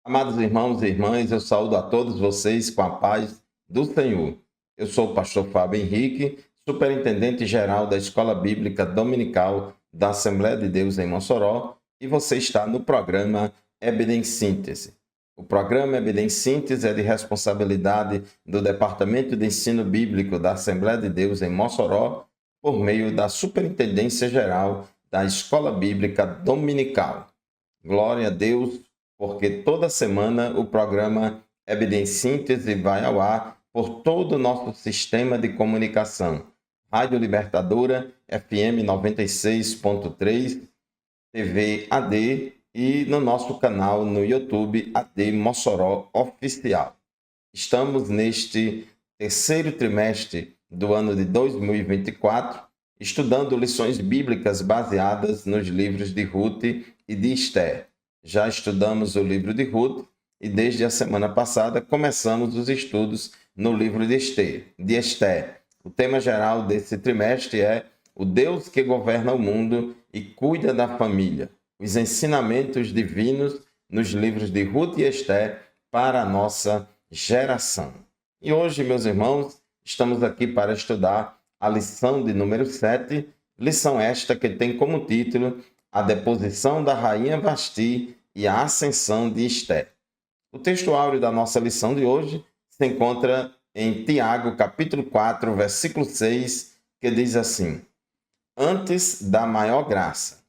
Amados irmãos e irmãs, eu saúdo a todos vocês com a paz do Senhor. Eu sou o pastor Fábio Henrique, superintendente geral da Escola Bíblica Dominical da Assembleia de Deus em Mossoró, e você está no programa EBD em Síntese. O programa EBD em Síntese é de responsabilidade do Departamento de Ensino Bíblico da Assembleia de Deus em Mossoró, por meio da Superintendência Geral da Escola Bíblica Dominical. Glória a Deus, porque toda semana o programa EBD em Síntese vai ao ar por todo o nosso sistema de comunicação. Rádio Libertadora, FM 96.3, TV AD e no nosso canal no YouTube AD Mossoró Oficial. Estamos neste terceiro trimestre do ano de 2024, estudando lições bíblicas baseadas nos livros de Ruth e de Esther. Já estudamos o livro de Ruth e desde a semana passada começamos os estudos no livro de Esther. O tema geral desse trimestre é o Deus que governa o mundo e cuida da família. Os ensinamentos divinos nos livros de Ruth e Esther para a nossa geração. E hoje, meus irmãos, estamos aqui para estudar a lição de número 7, lição esta que tem como título a deposição da rainha Vasti e a ascensão de Esther. O texto áureo da nossa lição de hoje se encontra em Tiago, capítulo 4, versículo 6, que diz assim: Antes da maior graça.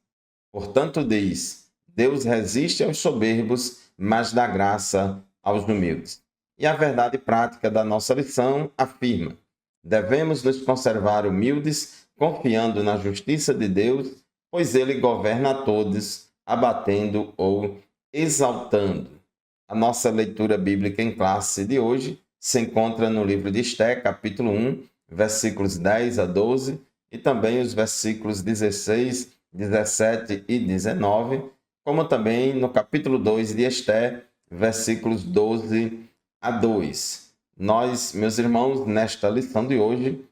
Portanto, diz, Deus resiste aos soberbos, mas dá graça aos humildes. E a verdade prática da nossa lição afirma: devemos nos conservar humildes, confiando na justiça de Deus, pois ele governa a todos, abatendo ou exaltando. A nossa leitura bíblica em classe de hoje se encontra no livro de Esther, capítulo 1, versículos 10 a 12, e também os versículos 16, 17 e 19, como também no capítulo 2 de Esther, versículos 12 a 2. Nós, meus irmãos, nesta lição de hoje,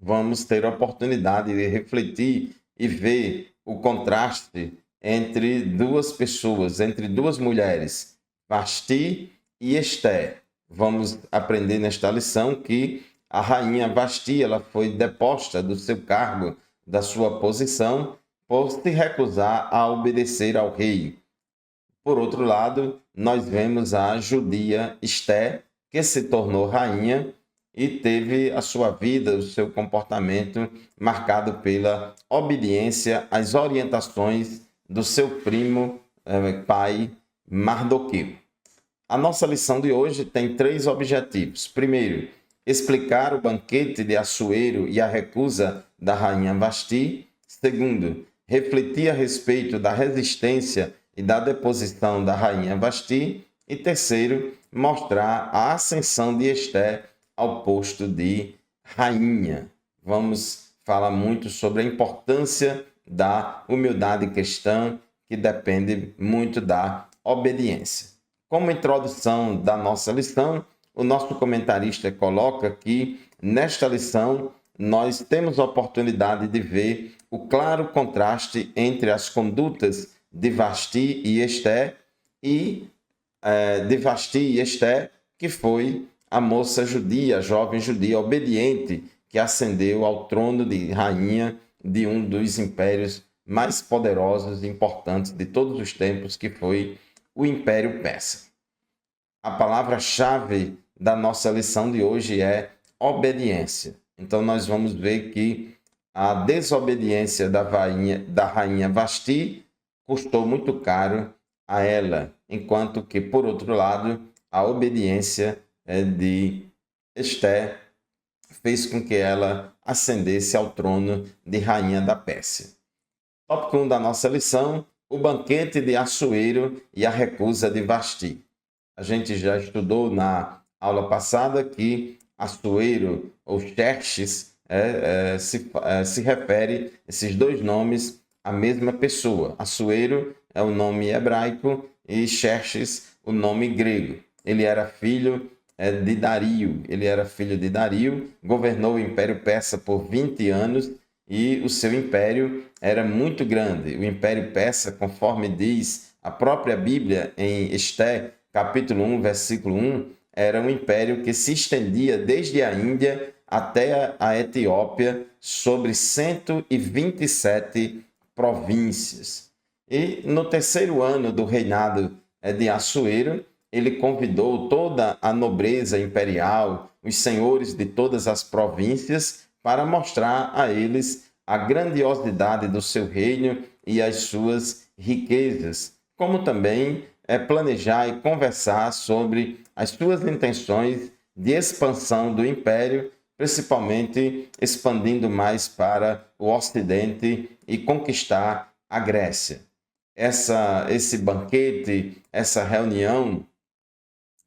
vamos ter a oportunidade de refletir e ver o contraste entre duas pessoas, entre duas mulheres, Vasti e Esther. Vamos aprender nesta lição que a rainha Vasti ela foi deposta do seu cargo, da sua posição, por se recusar a obedecer ao rei. Por outro lado, nós vemos a judia Esther, que se tornou rainha e teve a sua vida, o seu comportamento marcado pela obediência às orientações do seu primo, pai Mardoqueu. A nossa lição de hoje tem 3 objetivos. Primeiro, explicar o banquete de Assuero e a recusa da rainha Vasti. Segundo, refletir a respeito da resistência e da deposição da rainha Vasti. E terceiro, mostrar a ascensão de Esther ao posto de rainha. Vamos falar muito sobre a importância da humildade cristã, que depende muito da obediência. Como introdução da nossa lição, o nosso comentarista coloca que, nesta lição, nós temos a oportunidade de ver o claro contraste entre as condutas de Vasti e Esther que foi a moça judia, a jovem judia obediente, que ascendeu ao trono de rainha de um dos impérios mais poderosos e importantes de todos os tempos, que foi o Império Persa. A palavra-chave da nossa lição de hoje é obediência. Então nós vamos ver que a desobediência da rainha Vasti custou muito caro a ela, enquanto que, por outro lado, a obediência de Esther fez com que ela ascendesse ao trono de rainha da Pérsia. Tópico 1 da nossa lição: o banquete de Assuero e a recusa de Vasti. A gente já estudou na aula passada que Assuero ou Xerxes se refere, esses dois nomes, à mesma pessoa. Assuero é o nome hebraico e Xerxes o nome grego. Ele era filho de Dario, governou o Império Persa por 20 anos e o seu império era muito grande. O Império Persa, conforme diz A própria Bíblia, em Esté, capítulo 1, versículo 1, era um império que se estendia desde a Índia até a Etiópia, sobre 127 províncias. E no terceiro ano do reinado de Assuero, ele convidou toda a nobreza imperial, os senhores de todas as províncias, para mostrar a eles a grandiosidade do seu reino e as suas riquezas, como também planejar e conversar sobre as suas intenções de expansão do império, principalmente expandindo mais para o Ocidente e conquistar a Grécia. Esse banquete, essa reunião,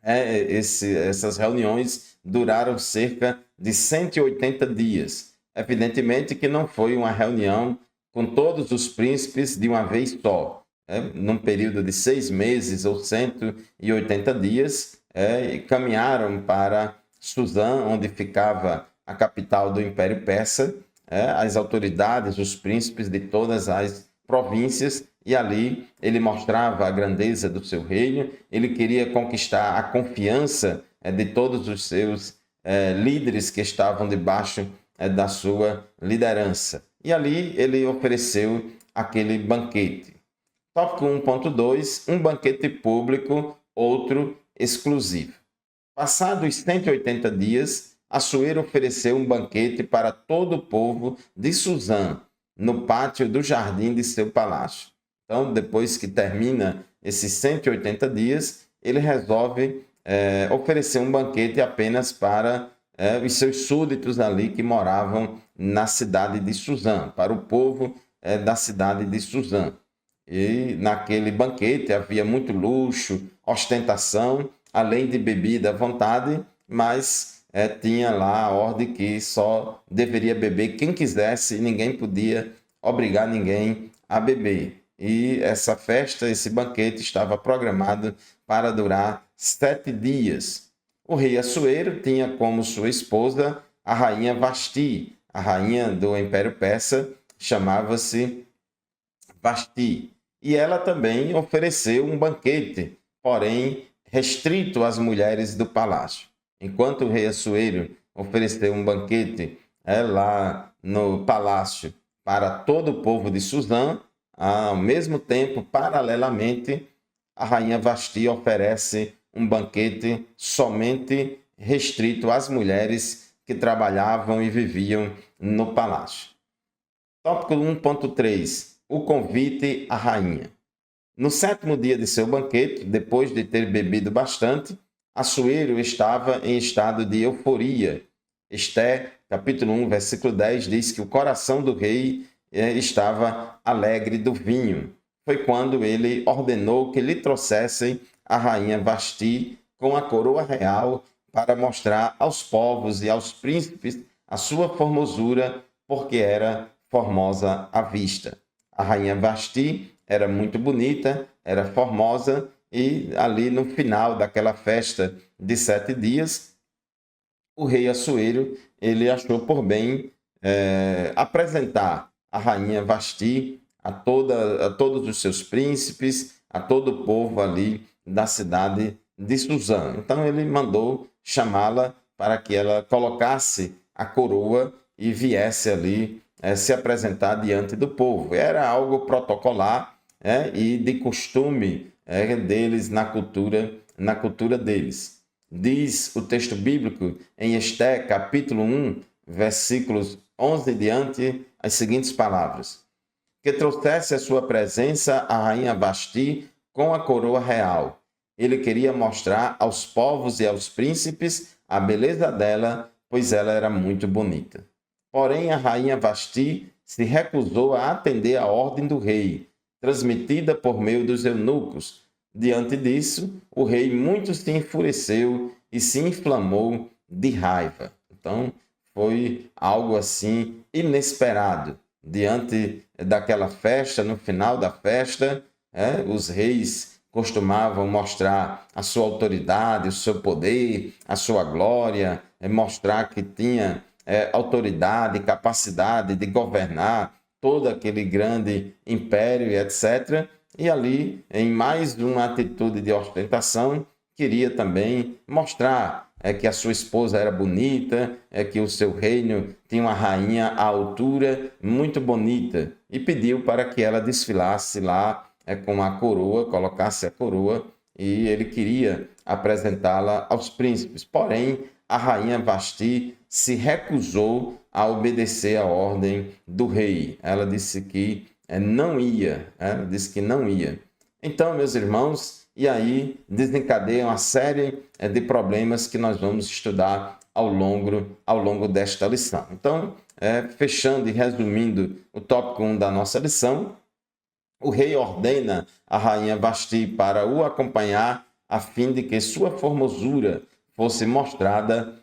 essas reuniões duraram cerca de 180 dias. Evidentemente que não foi uma reunião com todos os príncipes de uma vez só. Num período de 6 meses ou 180 dias, caminharam para Suzã, onde ficava a capital do Império Persa, as autoridades, os príncipes de todas as províncias, e ali ele mostrava a grandeza do seu reino. Ele queria conquistar a confiança de todos os seus líderes que estavam debaixo da sua liderança. E ali ele ofereceu aquele banquete. Tópico 1.2, um banquete público, outro exclusivo. Passados 180 dias, Assuero ofereceu um banquete para todo o povo de Suzã, no pátio do jardim de seu palácio. Então, depois que termina esses 180 dias, ele resolve oferecer um banquete apenas para os seus súditos ali que moravam na cidade de Suzã, para o povo da cidade de Suzã. E naquele banquete havia muito luxo, ostentação, além de bebida à vontade, mas tinha lá a ordem que só deveria beber quem quisesse e ninguém podia obrigar ninguém a beber. E essa festa, esse banquete estava programado para durar 7 dias. O rei Assuero tinha como sua esposa a rainha Vasti. A rainha do Império Persa chamava-se Vasti. E ela também ofereceu um banquete, porém restrito às mulheres do palácio. Enquanto o rei Assuero ofereceu um banquete lá no palácio para todo o povo de Suzã, ao mesmo tempo, paralelamente, a rainha Vasti oferece um banquete somente restrito às mulheres que trabalhavam e viviam no palácio. Tópico 1.3. O convite à rainha. No 7º dia de seu banquete, depois de ter bebido bastante, Assuero estava em estado de euforia. Esté, capítulo 1, versículo 10, diz que o coração do rei estava alegre do vinho. Foi quando ele ordenou que lhe trouxessem a rainha Vasti com a coroa real para mostrar aos povos e aos príncipes a sua formosura, porque era formosa à vista. A rainha Vasti era muito bonita, era formosa, e ali no final daquela festa de 7 dias, o rei Assuero ele achou por bem apresentar a rainha Vasti a todos os seus príncipes, a todo o povo ali da cidade de Suzã. Então ele mandou chamá-la para que ela colocasse a coroa e viesse ali se apresentar diante do povo. Era algo protocolar e de costume deles na cultura deles. Diz o texto bíblico em Esté, capítulo 1, versículos 11 diante, as seguintes palavras: que trouxesse a sua presença a rainha Vasti com a coroa real. Ele queria mostrar aos povos e aos príncipes a beleza dela, pois ela era muito bonita. Porém, a rainha Vasti se recusou a atender à ordem do rei, transmitida por meio dos eunucos. Diante disso, o rei muito se enfureceu e se inflamou de raiva. Então, foi algo assim inesperado. Diante daquela festa, no final da festa, os reis costumavam mostrar a sua autoridade, o seu poder, a sua glória, mostrar que tinha autoridade, capacidade de governar todo aquele grande império, etc. E ali, em mais uma atitude de ostentação, queria também mostrar que a sua esposa era bonita, que o seu reino tinha uma rainha à altura muito bonita, e pediu para que ela desfilasse lá com a coroa, colocasse a coroa, e ele queria apresentá-la aos príncipes. Porém, a rainha Vasti se recusou a obedecer a ordem do rei. Ela disse que não ia, ela disse que não ia. Então, meus irmãos, e aí desencadeia uma série de problemas que nós vamos estudar ao longo desta lição. Então, fechando e resumindo o tópico 1 da nossa lição, o rei ordena a rainha Vasti para o acompanhar a fim de que sua formosura fosse mostrada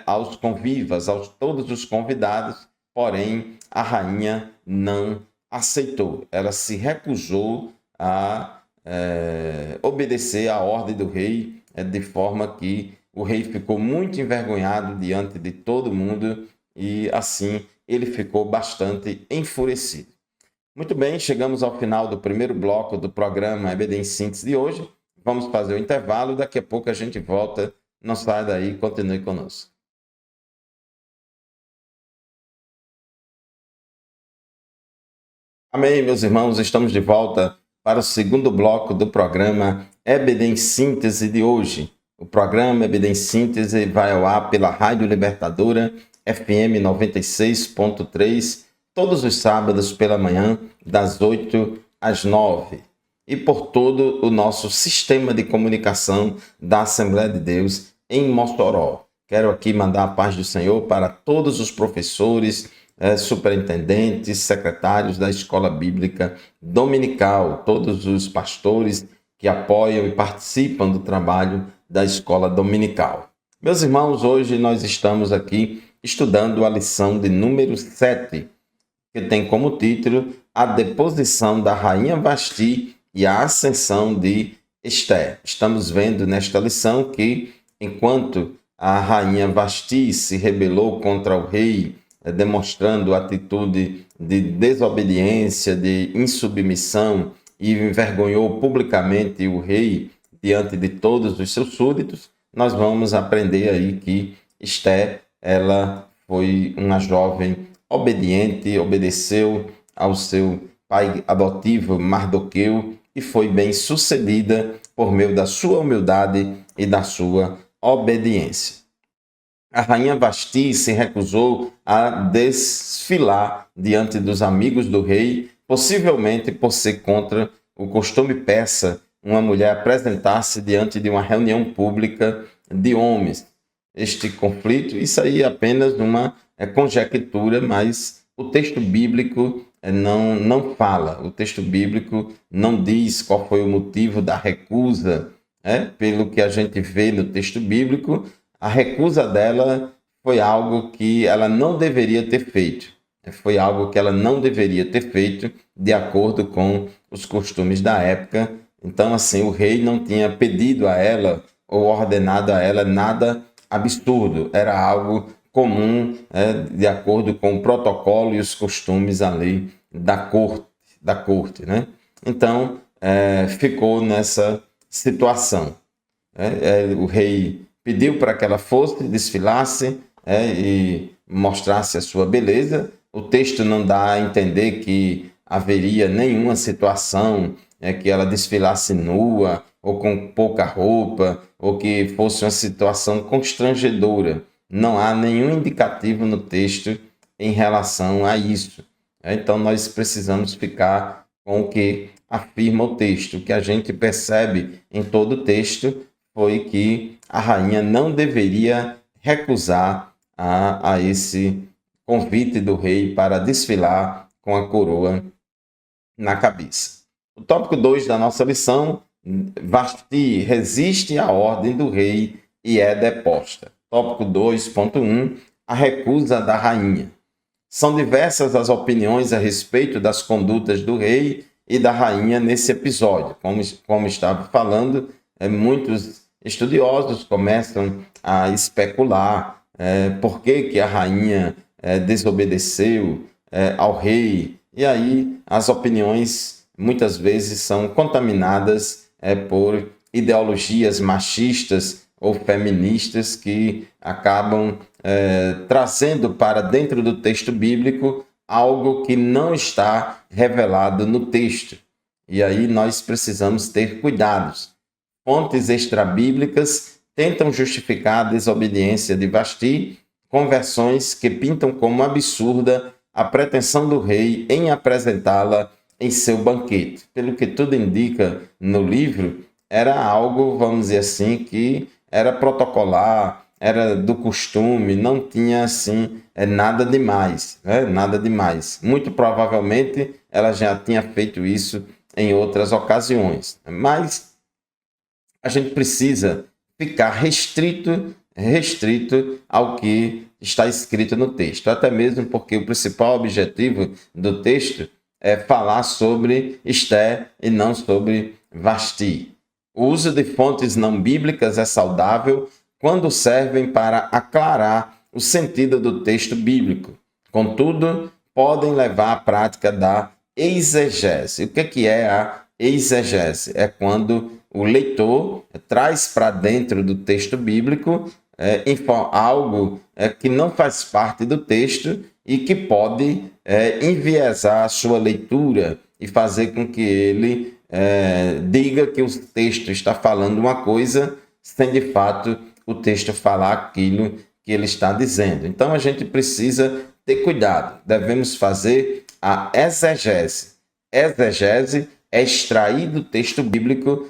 aos convivas, aos todos os convidados, porém a rainha não aceitou. Ela se recusou a obedecer à ordem do rei, de forma que o rei ficou muito envergonhado diante de todo mundo e assim ele ficou bastante enfurecido. Muito bem, chegamos ao final do primeiro bloco do programa EBD em Síntese de hoje. Vamos fazer o intervalo, daqui a pouco a gente volta. Não sai daí, continue conosco. Amém, meus irmãos, estamos de volta para o segundo bloco do programa EBD em Síntese de hoje. O programa EBD em Síntese vai ao ar pela Rádio Libertadora, FM 96.3, todos os sábados pela manhã, das 8 às 9. E por todo o nosso sistema de comunicação da Assembleia de Deus em Mossoró. Quero aqui mandar a paz do Senhor para todos os professores, superintendentes, secretários da Escola Bíblica Dominical, todos os pastores que apoiam e participam do trabalho da Escola Dominical. Meus irmãos, hoje nós estamos aqui estudando a lição de número 7, que tem como título A Deposição da Rainha Vasti e a Ascensão de Esther. Estamos vendo nesta lição que, enquanto a rainha Vasti se rebelou contra o rei, demonstrando atitude de desobediência, de insubmissão, e envergonhou publicamente o rei diante de todos os seus súditos, nós vamos aprender aí que Esther, ela foi uma jovem obediente, obedeceu ao seu pai adotivo Mardoqueu e foi bem sucedida por meio da sua humildade e da sua obediência. A rainha Vasti se recusou a desfilar diante dos amigos do rei, possivelmente por ser contra o costume persa uma mulher apresentar-se diante de uma reunião pública de homens. Este conflito, isso aí é apenas uma conjectura, mas o texto bíblico não fala, o texto bíblico não diz qual foi o motivo da recusa. Pelo que a gente vê no texto bíblico, a recusa dela foi algo que ela não deveria ter feito. Foi algo que ela não deveria ter feito de acordo com os costumes da época. Então, assim, o rei não tinha pedido a ela ou ordenado a ela nada absurdo. Era algo comum, de acordo com o protocolo e os costumes ali da corte, né? Então, ficou nessa situação. O rei pediu para que ela fosse, desfilasse e mostrasse a sua beleza. O texto não dá a entender que haveria nenhuma situação que ela desfilasse nua ou com pouca roupa ou que fosse uma situação constrangedora. Não há nenhum indicativo no texto em relação a isso. Então nós precisamos ficar com o que afirma o texto. O que a gente percebe em todo o texto foi que a rainha não deveria recusar a esse convite do rei para desfilar com a coroa na cabeça. O tópico 2 da nossa lição, Vasti resiste à ordem do rei e é deposta. Tópico 2.1, a recusa da rainha. São diversas as opiniões a respeito das condutas do rei e da rainha nesse episódio. Como estava falando, muitos estudiosos começam a especular por que a rainha desobedeceu ao rei. E aí as opiniões muitas vezes são contaminadas por ideologias machistas ou feministas que acabam trazendo para dentro do texto bíblico algo que não está revelado no texto. E aí nós precisamos ter cuidados. Fontes extrabíblicas tentam justificar a desobediência de Vasti com versões que pintam como absurda a pretensão do rei em apresentá-la em seu banquete. Pelo que tudo indica no livro, era algo, vamos dizer assim, que era protocolar, era do costume, não tinha assim nada demais, nada demais. Muito provavelmente ela já tinha feito isso em outras ocasiões, mas a gente precisa ficar restrito ao que está escrito no texto, até mesmo porque o principal objetivo do texto é falar sobre Esté e não sobre Vasti. O uso de fontes não bíblicas é saudável quando servem para aclarar o sentido do texto bíblico. Contudo, podem levar à prática da exegese. O que é a exegese? É quando o leitor traz para dentro do texto bíblico algo que não faz parte do texto e que pode enviesar a sua leitura e fazer com que ele diga que o texto está falando uma coisa sem de fato o texto falar aquilo que ele está dizendo. Então a gente precisa ter cuidado, devemos fazer a exegese. Exegese é extrair do texto bíblico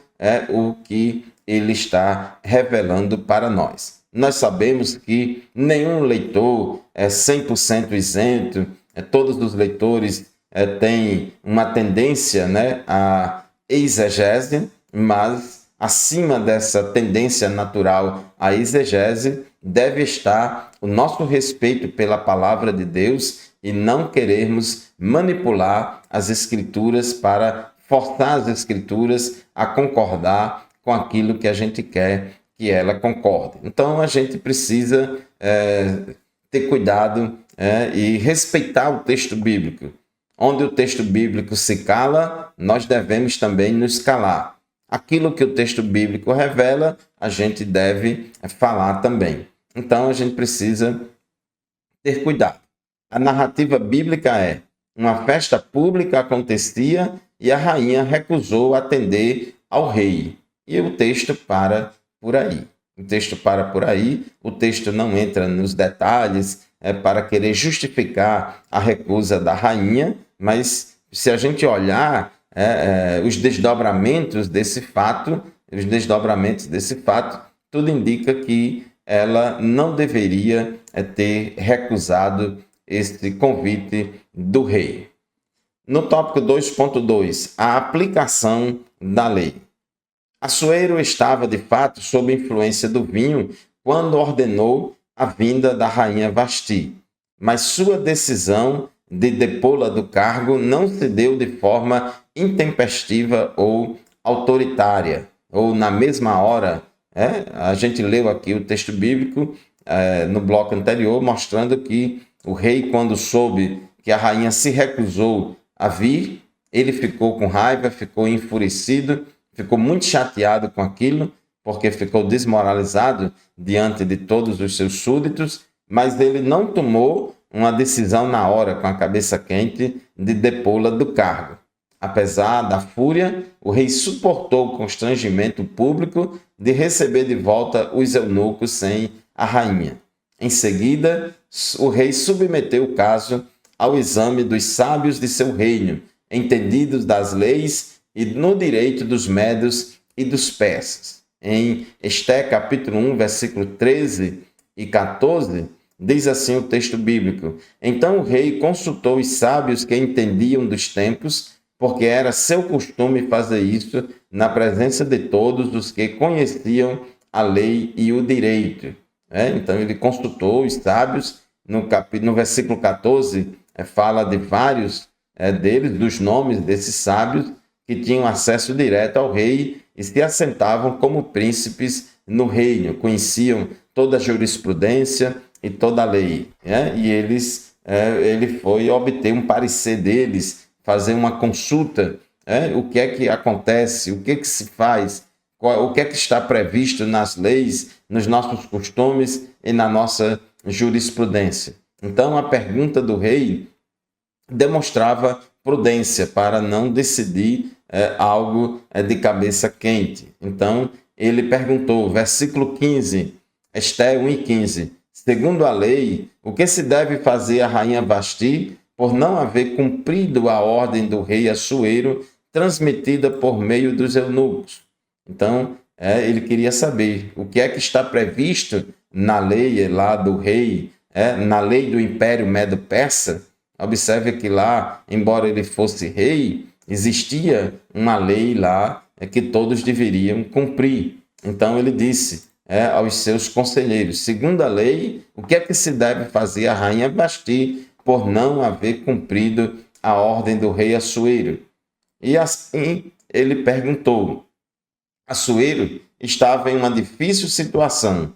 o que ele está revelando para nós. Nós sabemos que nenhum leitor é 100% isento, todos os leitores têm uma tendência à exegese, mas acima dessa tendência natural à exegese deve estar o nosso respeito pela palavra de Deus e não querermos manipular as Escrituras para forçar as Escrituras a concordar com aquilo que a gente quer que ela concorde. Então a gente precisa ter cuidado e respeitar o texto bíblico. Onde o texto bíblico se cala, nós devemos também nos calar. Aquilo que o texto bíblico revela, a gente deve falar também. Então a gente precisa ter cuidado. A narrativa bíblica é: uma festa pública acontecia e a rainha recusou atender ao rei. E o texto para por aí. O texto para por aí, o texto não entra nos detalhes para querer justificar a recusa da rainha, mas se a gente olhar os desdobramentos desse fato, tudo indica que ela não deveria ter recusado esse convite do rei. No tópico 2.2, a aplicação da lei. Assuero estava, de fato, sob influência do vinho quando ordenou a vinda da rainha Vasti, mas sua decisão de depô-la do cargo não se deu de forma intempestiva ou autoritária, ou na mesma hora. A gente leu aqui o texto bíblico no bloco anterior, mostrando que o rei, quando soube que a rainha se recusou a vir, ele ficou com raiva, ficou enfurecido, ficou muito chateado com aquilo, porque ficou desmoralizado diante de todos os seus súditos, mas ele não tomou uma decisão na hora, com a cabeça quente, de depô-la do cargo. Apesar da fúria, o rei suportou o constrangimento público de receber de volta os eunucos sem a rainha. Em seguida, o rei submeteu o caso ao exame dos sábios de seu reino, entendidos das leis e no direito dos médios e dos persas. Em Esté, capítulo 1, versículo 13 e 14, diz assim o texto bíblico: Então o rei consultou os sábios que entendiam dos tempos, porque era seu costume fazer isso na presença de todos os que conheciam a lei e o direito. Então ele consultou os sábios. No versículo 14, fala de vários deles, dos nomes desses sábios, que tinham acesso direto ao rei e se assentavam como príncipes no reino, conheciam toda a jurisprudência e toda a lei. E ele foi obter um parecer deles, fazer uma consulta o que é que acontece, o que é que se faz, o que é que está previsto nas leis, nos nossos costumes e na nossa jurisprudência. Então, a pergunta do rei demonstrava prudência para não decidir algo de cabeça quente. Então, ele perguntou, versículo 15, Esté 1:15, segundo a lei, o que se deve fazer a rainha Vasti por não haver cumprido a ordem do rei Assuero transmitida por meio dos eunucos? Então, ele queria saber o que é que está previsto na lei lá do rei, na lei do Império Medo-Persa. Observe que lá, embora ele fosse rei, existia uma lei lá que todos deveriam cumprir. Então ele disse aos seus conselheiros, segundo a lei, o que é que se deve fazer a rainha Vasti por não haver cumprido a ordem do rei Assuero? E assim ele perguntou. Assuero estava em uma difícil situação.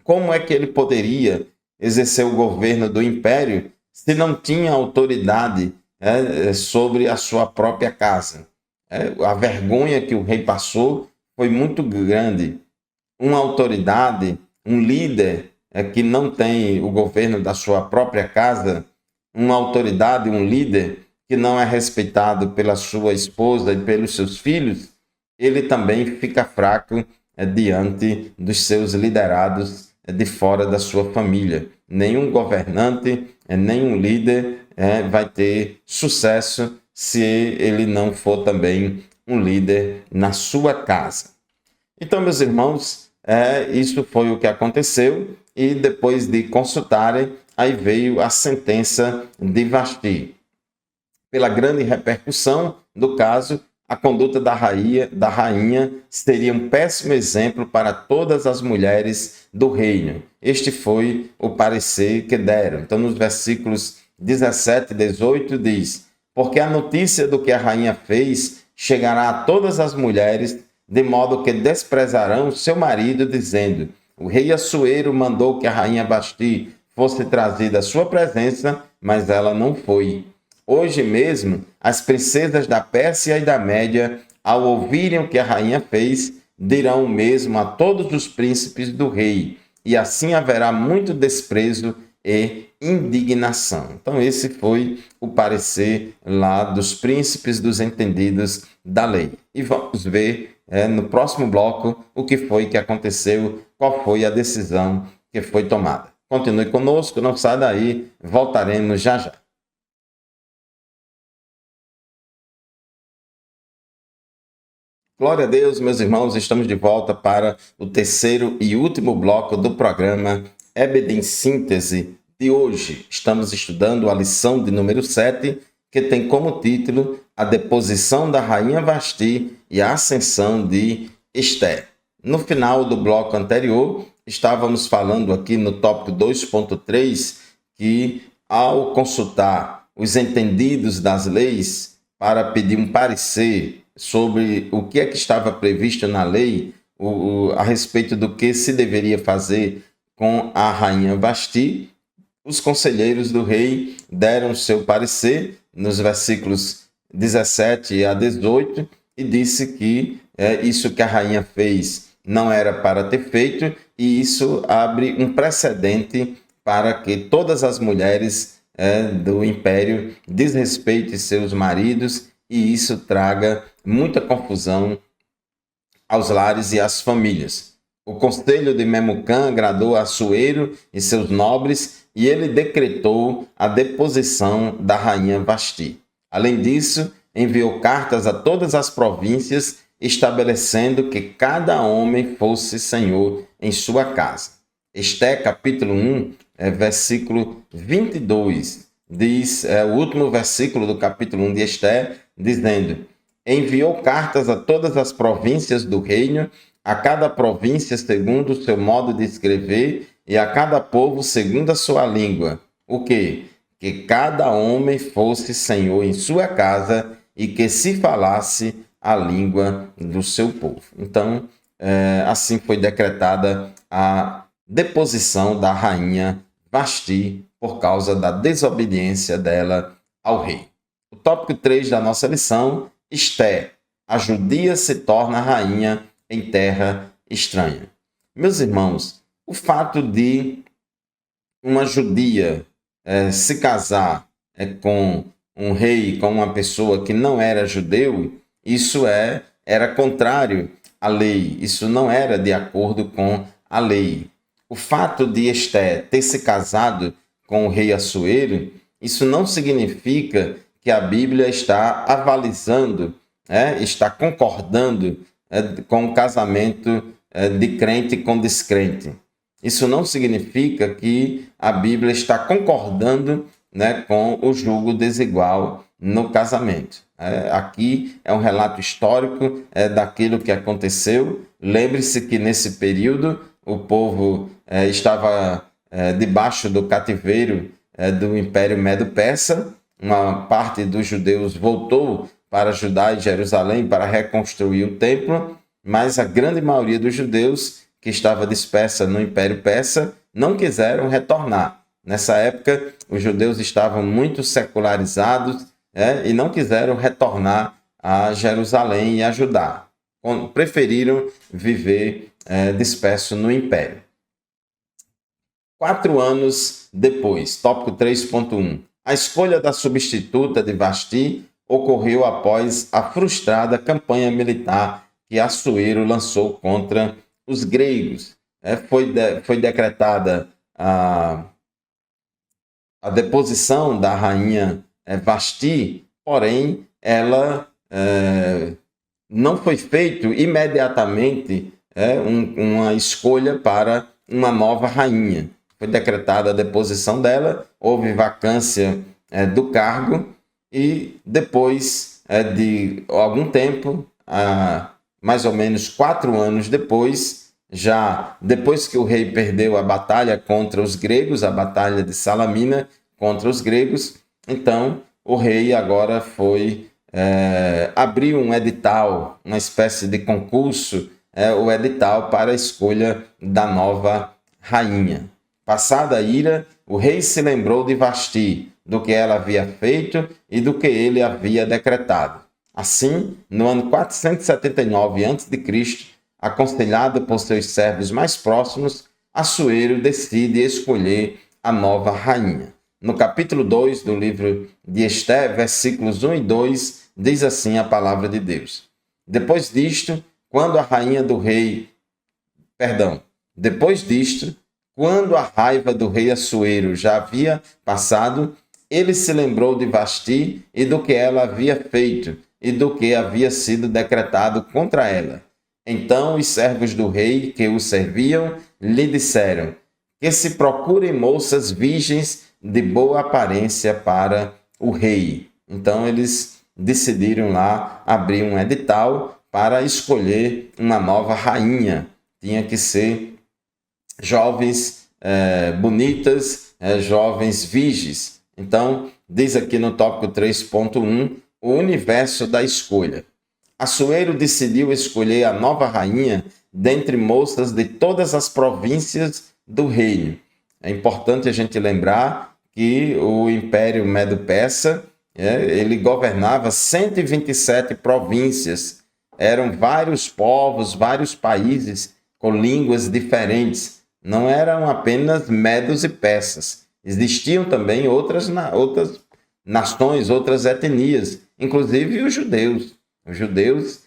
Como é que ele poderia exercer o governo do império se não tinha autoridade sobre a sua própria casa? A vergonha que o rei passou foi muito grande. Uma autoridade, um líder que não tem o governo da sua própria casa, uma autoridade, um líder que não é respeitado pela sua esposa e pelos seus filhos, ele também fica fraco diante dos seus liderados de fora da sua família. Nenhum governante, nenhum líder vai ter sucesso se ele não for também um líder na sua casa. Então, meus irmãos, isso foi o que aconteceu e depois de consultarem, aí veio a sentença de Vasti. Pela grande repercussão do caso, a conduta da rainha seria um péssimo exemplo para todas as mulheres do reino. Este foi o parecer que deram. Então, nos versículos 17 e 18 diz, porque a notícia do que a rainha fez chegará a todas as mulheres, de modo que desprezarão seu marido, dizendo, o rei Assuero mandou que a rainha Vasti fosse trazida à sua presença, mas ela não foi. Hoje mesmo, as princesas da Pérsia e da Média, ao ouvirem o que a rainha fez, dirão o mesmo a todos os príncipes do rei, e assim haverá muito desprezo e indignação. Então, esse foi o parecer lá dos príncipes, dos entendidos da lei. E vamos ver no próximo bloco o que foi que aconteceu, qual foi a decisão que foi tomada. Continue conosco, não saia daí, voltaremos já já. Glória a Deus, meus irmãos, estamos de volta para o terceiro e último bloco do programa EBD em Síntese de hoje. Estamos estudando a lição de número 7, que tem como título A Deposição da Rainha Vasti e a Ascensão de Esté. No final do bloco anterior, estávamos falando aqui no tópico 2.3 que, ao consultar os entendidos das leis para pedir um parecer sobre o que é que estava previsto na lei a respeito do que se deveria fazer com a rainha Vasti, os conselheiros do rei deram seu parecer nos versículos 17 a 18 e disse que isso que a rainha fez não era para ter feito e isso abre um precedente para que todas as mulheres do império desrespeitem seus maridos e isso traga muita confusão aos lares e às famílias. O conselho de Memucã agradou a Assuero e seus nobres e ele decretou a deposição da rainha Vasti. Além disso, enviou cartas a todas as províncias, estabelecendo que cada homem fosse senhor em sua casa. Esté, capítulo 1, versículo 22, diz, o último versículo do capítulo 1 de Esté, dizendo, enviou cartas a todas as províncias do reino, a cada província segundo o seu modo de escrever e a cada povo segundo a sua língua. O quê? Que cada homem fosse senhor em sua casa e que se falasse a língua do seu povo. Então, assim foi decretada a deposição da rainha Vasti por causa da desobediência dela ao rei. O tópico 3 da nossa lição Esté, a judia se torna rainha em terra estranha. Meus irmãos, o fato de uma judia se casar com um rei, com uma pessoa que não era judeu, isso era contrário à lei, isso não era de acordo com a lei. O fato de Esté ter se casado com o rei Assuero, isso não significa que a Bíblia está avalizando, está concordando com o casamento de crente com descrente. Isso não significa que a Bíblia está concordando, com o julgo desigual no casamento. Aqui é um relato histórico daquilo que aconteceu. Lembre-se que nesse período o povo estava debaixo do cativeiro do Império Medo-Persa. Uma parte dos judeus voltou para Judá e Jerusalém para reconstruir o templo, mas a grande maioria dos judeus que estava dispersa no Império Persa não quiseram retornar. Nessa época, os judeus estavam muito secularizados e não quiseram retornar a Jerusalém e a Judá. Preferiram viver disperso no Império. 4 anos depois, tópico 3.1. A escolha da substituta de Vasti ocorreu após a frustrada campanha militar que Assuero lançou contra os gregos. Foi decretada a deposição da rainha Vasti, porém, ela não foi feito imediatamente uma escolha para uma nova rainha. Foi decretada a deposição dela, houve vacância do cargo e depois de algum tempo, mais ou menos 4 anos depois, já depois que o rei perdeu a batalha contra os gregos, a batalha de Salamina contra os gregos, então o rei agora foi abrir um edital, uma espécie de concurso, o edital para a escolha da nova rainha. Passada a ira, o rei se lembrou de Vasti, do que ela havia feito e do que ele havia decretado. Assim, no ano 479 a.C., aconselhado por seus servos mais próximos, Assuero decide escolher a nova rainha. No capítulo 2 do livro de Esté, versículos 1 e 2, diz assim a palavra de Deus. Depois disto, quando a raiva do rei Assuero já havia passado, ele se lembrou de Vasti e do que ela havia feito e do que havia sido decretado contra ela. Então os servos do rei que o serviam lhe disseram que se procurem moças virgens de boa aparência para o rei. Então eles decidiram lá abrir um edital para escolher uma nova rainha. Tinha que ser jovens bonitas, jovens virgens. Então, diz aqui no tópico 3.1, o universo da escolha. Assuero decidiu escolher a nova rainha dentre moças de todas as províncias do reino. É importante a gente lembrar que o Império Medo-Persa, ele governava 127 províncias. Eram vários povos, vários países com línguas diferentes. Não eram apenas medos e persas. Existiam também outras nações, outras etnias, inclusive os judeus. Os judeus,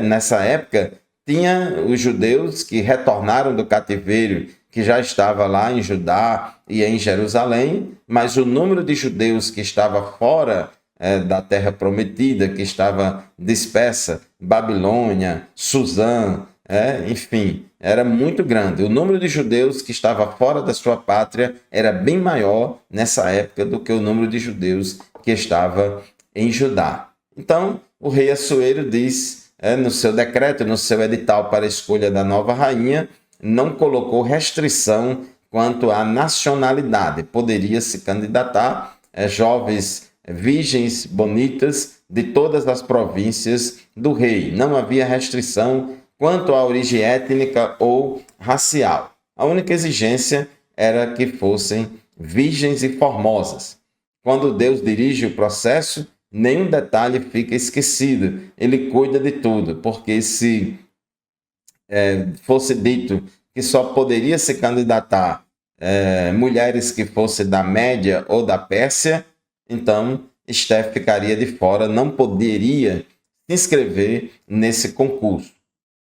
nessa época, tinha os judeus que retornaram do cativeiro, que já estava lá em Judá e em Jerusalém, mas o número de judeus que estava fora da terra prometida, que estava dispersa, Babilônia, Suzã, enfim, era muito grande. O número de judeus que estava fora da sua pátria era bem maior nessa época do que o número de judeus que estava em Judá. Então, o rei Assuero diz, no seu decreto, no seu edital para a escolha da nova rainha, não colocou restrição quanto à nacionalidade. Poderia se candidatar jovens virgens bonitas de todas as províncias do rei. Não havia restrição quanto à origem étnica ou racial. A única exigência era que fossem virgens e formosas. Quando Deus dirige o processo, nenhum detalhe fica esquecido. Ele cuida de tudo, porque se fosse dito que só poderia se candidatar mulheres que fossem da Média ou da Pérsia, então Esther ficaria de fora, não poderia se inscrever nesse concurso.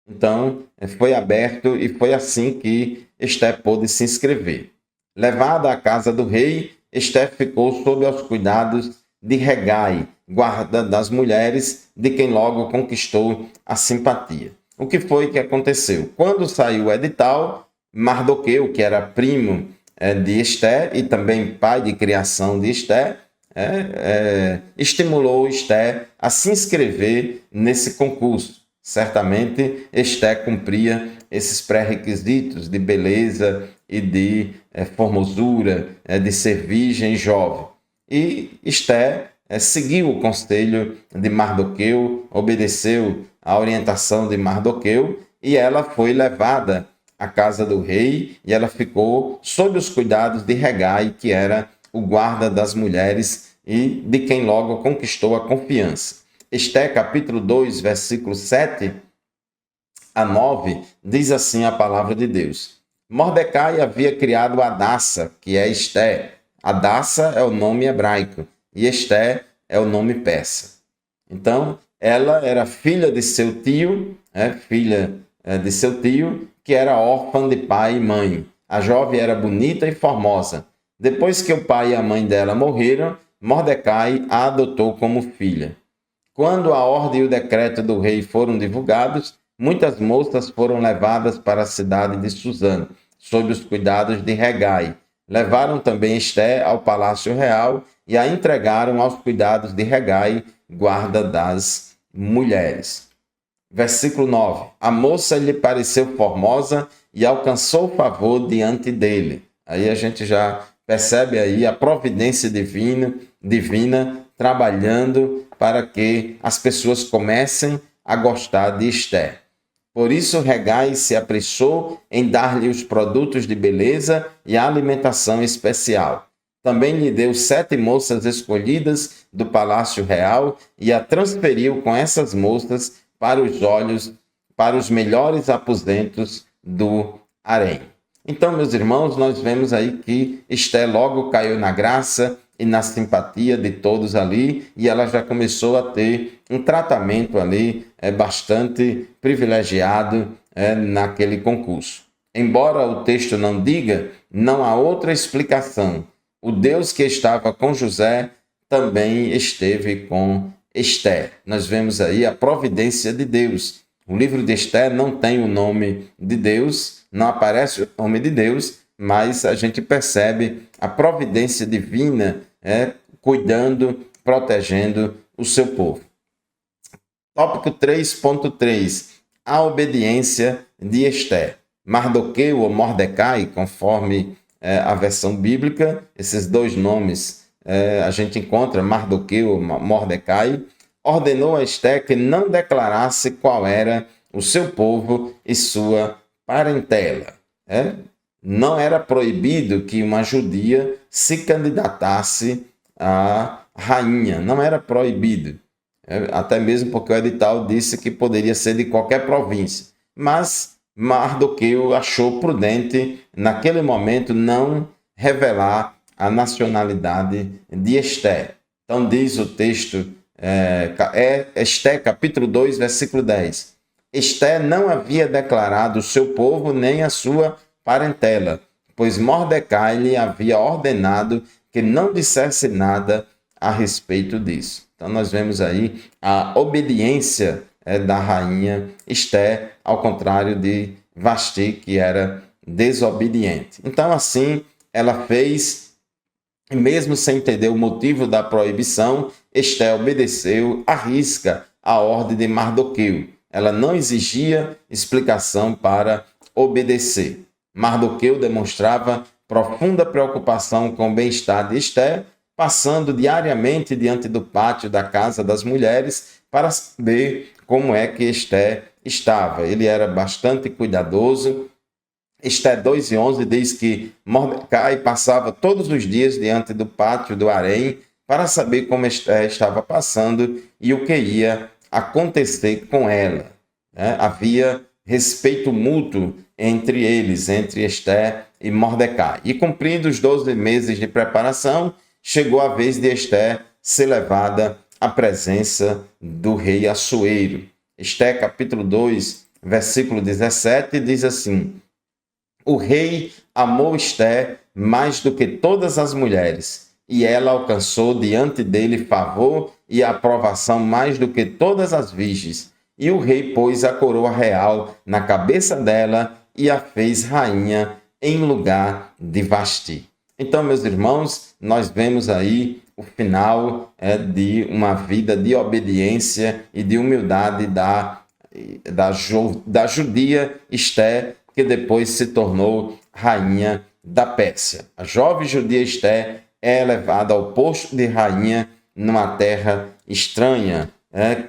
Então, foi aberto e foi assim que Esther pôde se inscrever. Levada à casa do rei, Esther ficou sob os cuidados de Hegai, guarda das mulheres, de quem logo conquistou a simpatia. O que foi que aconteceu? Quando saiu o edital, Mardoqueu, que era primo de Esther e também pai de criação de Esther, estimulou Esther a se inscrever nesse concurso. Certamente, Esther cumpria esses pré-requisitos de beleza e de formosura, de ser virgem jovem. E Esther seguiu o conselho de Mardoqueu, obedeceu a orientação de Mardoqueu e ela foi levada à casa do rei e ela ficou sob os cuidados de Hegai, que era o guarda das mulheres e de quem logo conquistou a confiança. Esther, capítulo 2, versículos 7 a 9, diz assim a palavra de Deus. Mordecai havia criado Hadassa, que é Esther. Hadassa é o nome hebraico e Esther é o nome persa. Então, ela era filha de seu tio, que era órfã de pai e mãe. A jovem era bonita e formosa. Depois que o pai e a mãe dela morreram, Mordecai a adotou como filha. Quando a ordem e o decreto do rei foram divulgados, muitas moças foram levadas para a cidade de Suzã, sob os cuidados de Hegai. Levaram também Esther ao palácio real e a entregaram aos cuidados de Hegai, guarda das mulheres. Versículo 9. A moça lhe pareceu formosa e alcançou favor diante dele. Aí a gente já percebe aí a providência divina trabalhando para que as pessoas comecem a gostar de Esther. Por isso, Hegai se apressou em dar-lhe os produtos de beleza e a alimentação especial. Também lhe deu 7 moças escolhidas do palácio real e a transferiu com essas moças para os melhores aposentos do harém. Então, meus irmãos, nós vemos aí que Esther logo caiu na graça e na simpatia de todos ali, e ela já começou a ter um tratamento ali bastante privilegiado naquele concurso. Embora o texto não diga, não há outra explicação. O Deus que estava com José também esteve com Esther. Nós vemos aí a providência de Deus. O livro de Esther não tem o nome de Deus, não aparece o nome de Deus, mas a gente percebe a providência divina cuidando, protegendo o seu povo. Tópico 3.3. A obediência de Esther. Mardoqueu ou Mordecai, conforme a versão bíblica, esses dois nomes a gente encontra, Mardoqueu ou Mordecai, ordenou a Esther que não declarasse qual era o seu povo e sua parentela. Não era proibido que uma judia se candidatasse a rainha, não era proibido. Até mesmo porque o edital disse que poderia ser de qualquer província. Mas Mardoqueu achou prudente, naquele momento, não revelar a nacionalidade de Esther. Então diz o texto, Esther, capítulo 2, versículo 10. Esther não havia declarado o seu povo nem a sua parentela, pois Mordecai lhe havia ordenado que não dissesse nada a respeito disso. Então nós vemos aí a obediência da rainha Esther, ao contrário de Vasti, que era desobediente. Então assim ela fez, e mesmo sem entender o motivo da proibição, Esther obedeceu à risca a ordem de Mardoqueu. Ela não exigia explicação para obedecer. Mardoqueu demonstrava profunda preocupação com o bem-estar de Esther, passando diariamente diante do pátio da casa das mulheres para saber como é que Esther estava. Ele era bastante cuidadoso. Esther 2:11 diz que Mordecai passava todos os dias diante do pátio do harém para saber como Esther estava passando e o que ia acontecer com ela. Havia respeito mútuo entre eles, entre Esther e Mordecai. E cumpridos os 12 meses de preparação, chegou a vez de Esther ser levada à presença do rei Assuero. Esther, capítulo 2, versículo 17, diz assim: o rei amou Esther mais do que todas as mulheres, e ela alcançou diante dele favor e aprovação mais do que todas as virgens. E o rei pôs a coroa real na cabeça dela e a fez rainha em lugar de Vasti. Então, meus irmãos, nós vemos aí o final de uma vida de obediência e de humildade da judia Esther, que depois se tornou rainha da Pérsia. A jovem judia Esther é levada ao posto de rainha numa terra estranha,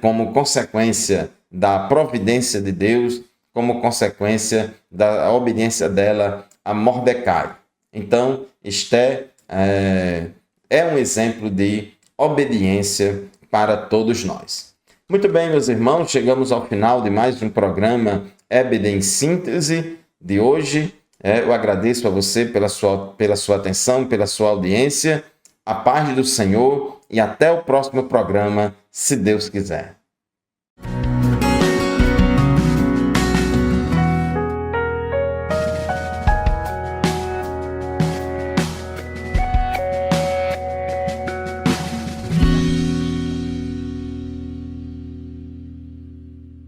como consequência da providência de Deus, como consequência da obediência dela a Mordecai. Então, Esther é um exemplo de obediência para todos nós. Muito bem, meus irmãos, chegamos ao final de mais um programa EBD em Síntese de hoje. Eu agradeço a você pela sua atenção, pela sua audiência. A paz do Senhor e até o próximo programa, se Deus quiser.